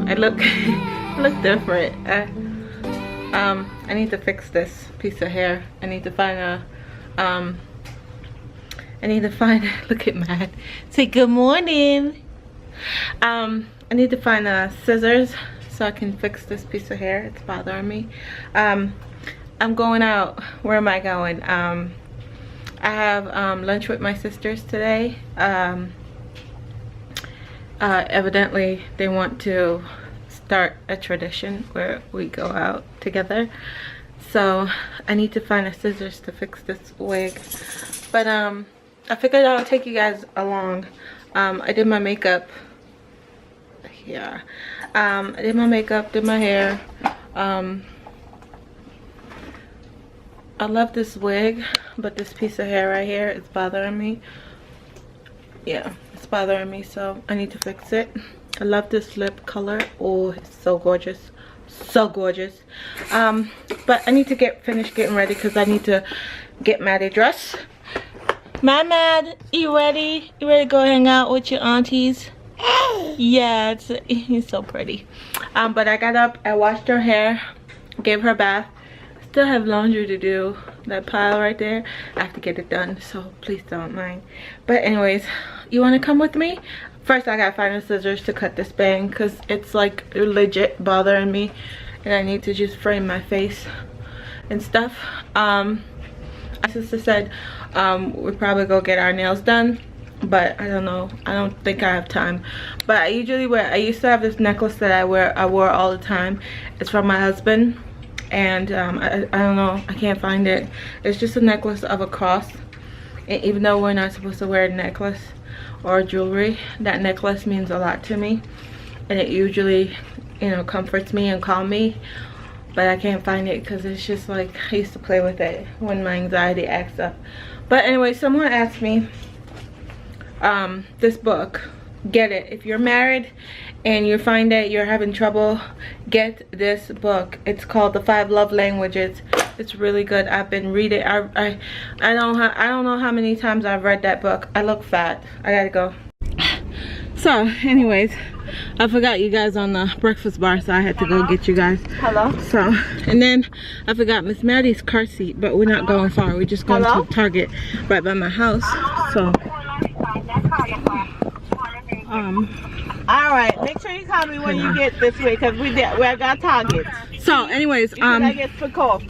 I look look different. I need to fix this piece of hair. I need to find a look at Matt. Say good morning. I need to find scissors so I can fix this piece of hair. It's bothering me. I'm going out. Where am I going? I have lunch with my sisters today. Evidently they want to start a tradition where we go out together, so I need to find the scissors to fix this wig. But I figured I'll take you guys along. I did my makeup. Yeah, I did my makeup, did my hair. I love this wig, but this piece of hair right here is bothering me. Yeah, it's bothering me, so I need to fix it. I love this lip color. Oh, it's so gorgeous, so gorgeous. But I need to finish getting ready because I need to get Maddie dressed. Mad, you ready? You ready to go hang out with your aunties? Yeah, he's so pretty. But I got up, I washed her hair, gave her a bath. Still have laundry to do. That pile right there, I have to get it done, so please don't mind. But anyways, you want to come with me? First I gotta find the scissors to cut this bang because it's like legit bothering me, and I need to just frame my face and stuff. My sister said we'd probably go get our nails done, but I don't know, I don't think I have time. But I used to have this necklace that I wore all the time. It's from my husband, and I don't know, I can't find it. It's just a necklace of a cross, and even though we're not supposed to wear a necklace or jewelry, that necklace means a lot to me, and it usually, you know, comforts me and calms me. But I can't find it because it's just like I used to play with it when my anxiety acts up. But anyway, someone asked me this book. Get it. If you're married and you find that you're having trouble, get this book. It's called The 5 Love Languages. It's really good. I've been reading. I don't know how many times I've read that book. I look fat. I gotta go. So anyways, I forgot you guys on the breakfast bar, so I had to go get you guys. Hello. So, and then I forgot Miss Maddie's car seat, but we're not going far. We're just going to Target right by my house. So all right, make sure you call me when you get this way, because we got Target. So anyways, I get for cough.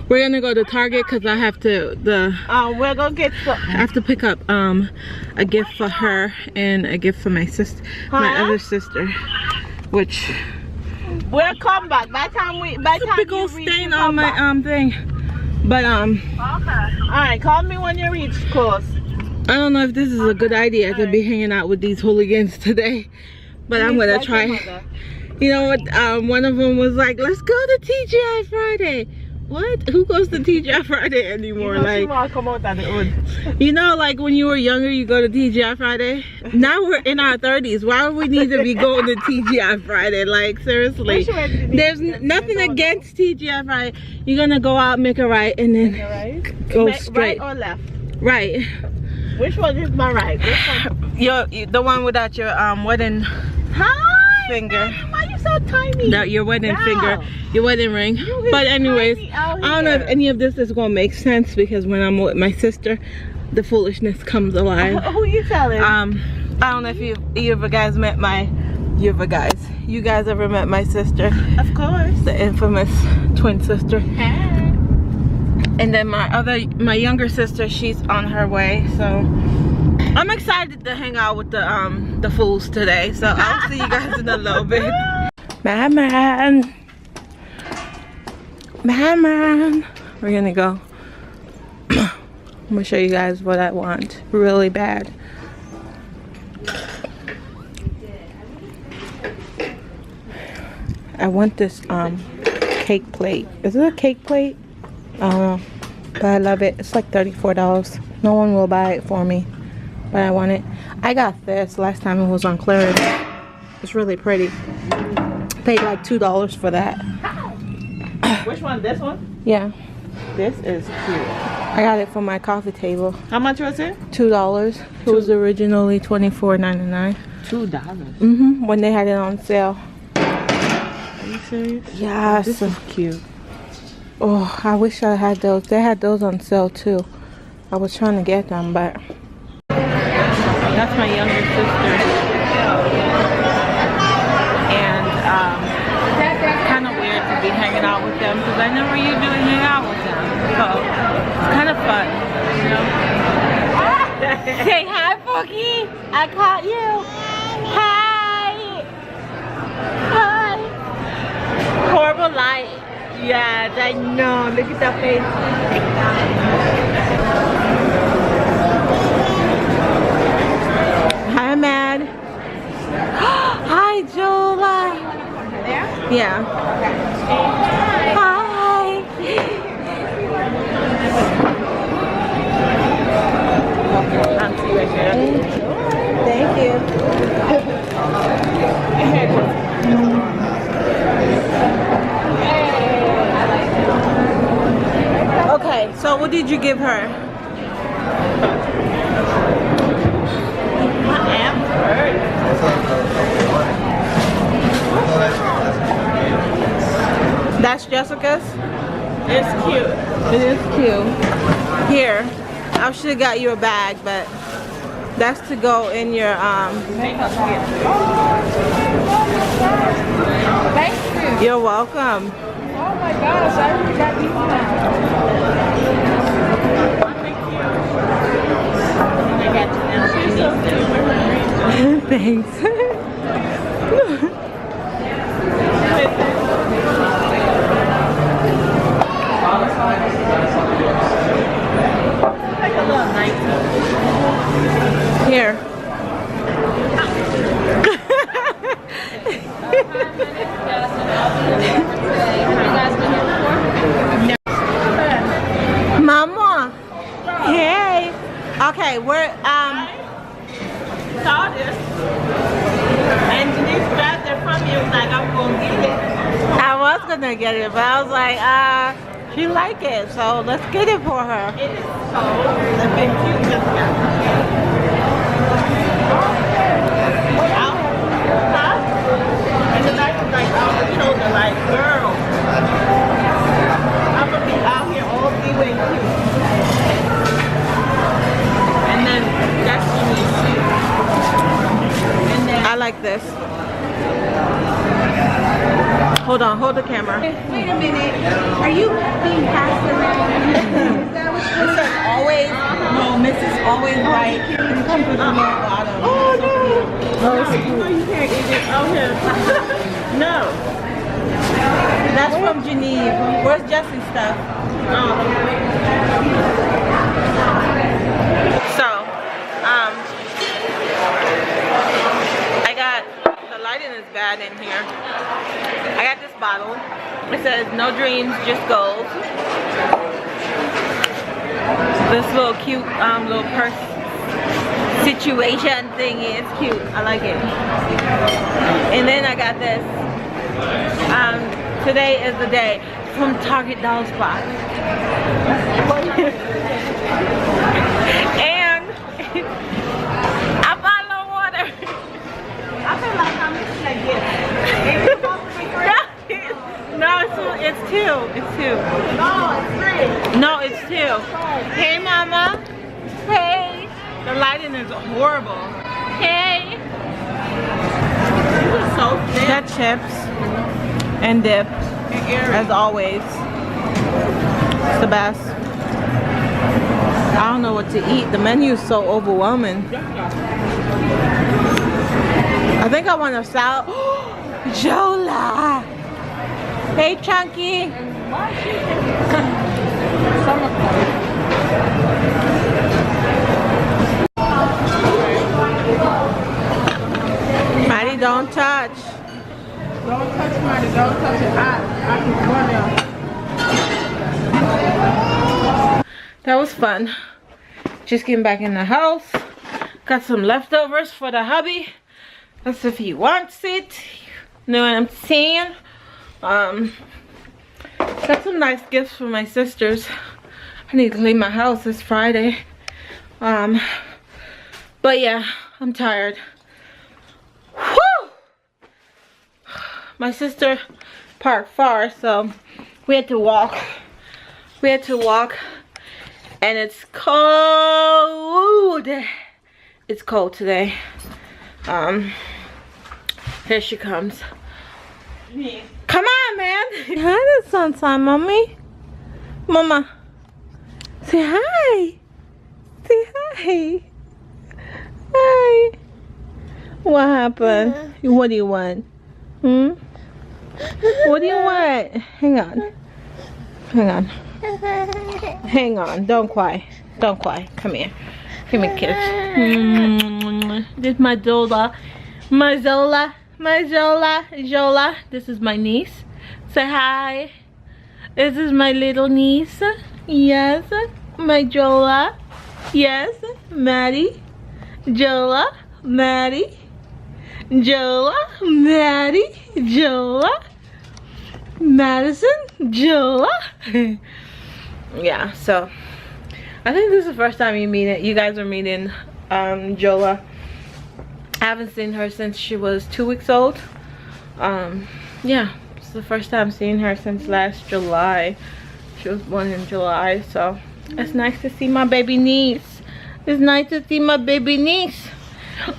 we're gonna go to Target because I have to we're gonna get I have to pick up a gift for her and a gift for my sister, my other sister, which we'll come back by time big old stain on my thing. But okay. All right, call me when you reach course. I don't know if this is a good idea to be hanging out with these hooligans today, but I'm gonna try. You know what? One of them was like, "Let's go to TGI Friday." What? Who goes to TGI Friday anymore? You know, like, come out of the hood. You know, like when you were younger, you go to TGI Friday. Now we're in our 30s. Why would we need to be going to TGI Friday? Like seriously, there's nothing against TGI Friday. You're gonna go out, make a right, and then go straight. Right or left? Right. Which one is my right? Which one? The one without your wedding finger. Why you so tiny? Your wedding finger, your wedding ring. But anyways, I don't know if any of this is gonna make sense, because when I'm with my sister, the foolishness comes alive. Who you telling? I don't know if you guys met you guys ever met my sister? Of course. The infamous twin sister. Hey. And then my younger sister, she's on her way, so I'm excited to hang out with the fools today. So I'll see you guys in a little bit. Man. We're gonna go. I'm gonna show you guys what I want really bad. I want this cake plate. Is it a cake plate? I don't know, but I love it. It's like $34. No one will buy it for me, but I want it. I got this last time it was on clearance. It's really pretty. Paid like $2 for that. Which one? This one? Yeah. This is cute. I got it for my coffee table. How much was it? $2. It was originally $24.99. $2. When they had it on sale. serious? Yes. This is cute. Oh, I wish I had those. They had those on sale too. I was trying to get them, but that's my younger sister. And it's kind of weird to be hanging out with them because I never usually hang out with them. So it's kind of fun, you know. Say hi, Pookie. I caught you. Hi. Hi. Horrible light. Yes, I know. Look at that face. Hi, Mad. Hi, Jola. There? Yeah. Hi. Auntie right here. Thank you. Okay, so what did you give her? That's Jessica's? It's cute. It is cute. Here, I should have got you a bag, but that's to go in your Makeup kit. Thank you. You're welcome. Oh my gosh, I really got these now. I got you now. Thanks. Like a little night. Here. Mama. Hey. Okay, we're Saw this. And Denise grabbed it from you. Like, I'm gonna get it. I was gonna get it, but I was like, she like it, so let's get it for her. It is so a bit cute, Jessica. Huh? And the night is like out the shoulder, like, girl. I'm gonna be out here all feeling cute. And then that's Denise too. And then I like this. Hold on, hold the camera. Wait a minute. Are you being passed around? Is that what it says always, no, Mrs. Always Right. It comes with a little bottom. Oh no! No, you can't eat it out here. No. That's from Geneva. Where's Jesse's stuff? So, I got, the lighting is bad in here. I got this bottle. It says no dreams, just goals. This little cute little purse situation thingy. It's cute. I like it. And then I got this. Today is the day from Target Doll Spot. And I bought a little water. I feel like I'm missing a gift. No, it's two. It's two. No, it's free. No, it's two. Hey, Mama. Hey. The lighting is horrible. Hey. This is so thin. Got chips and dip, as always. It's the best. I don't know what to eat. The menu is so overwhelming. I think I want a salad. Jola. Hey, Chunky. Maddie, don't touch. Don't touch money, don't touch it. I can run out. That was fun. Just getting back in the house. Got some leftovers for the hubby. That's if he wants it. You know what I'm saying? Got some nice gifts for my sisters. I need to clean my house. It's Friday. But yeah, I'm tired. Whew! My sister park far, so we had to walk. And it's cold. It's cold today. Here she comes. Come on, man. Hi, the sunshine, mommy. Mama, say hi. Say hi. Hi. What happened? What do you want? What do you want? Hang on. Hang on. Don't cry. Don't cry. Come here. Give me a kiss. This is my Zola. Zola. This is my niece. Say hi. This is my little niece. Yes. My Jola. Yes. Maddie. Jola. Maddie. Jola. Maddie. Jola. Madison. Jola. Yeah, so I think this is the first time you guys are meeting Jola. I haven't seen her since she was 2 weeks old. Yeah, it's the first time seeing her since last July. She was born in July, so it's nice to see my baby niece. It's nice to see my baby niece.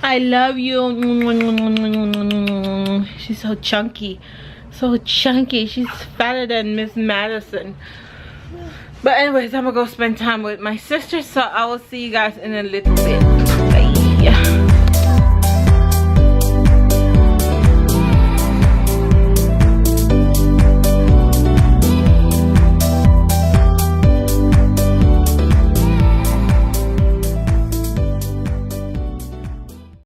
I love you. She's so chunky. So chunky. She's fatter than Miss Madison. But anyways, I'm gonna go spend time with my sister, so I will see you guys in a little bit. Bye.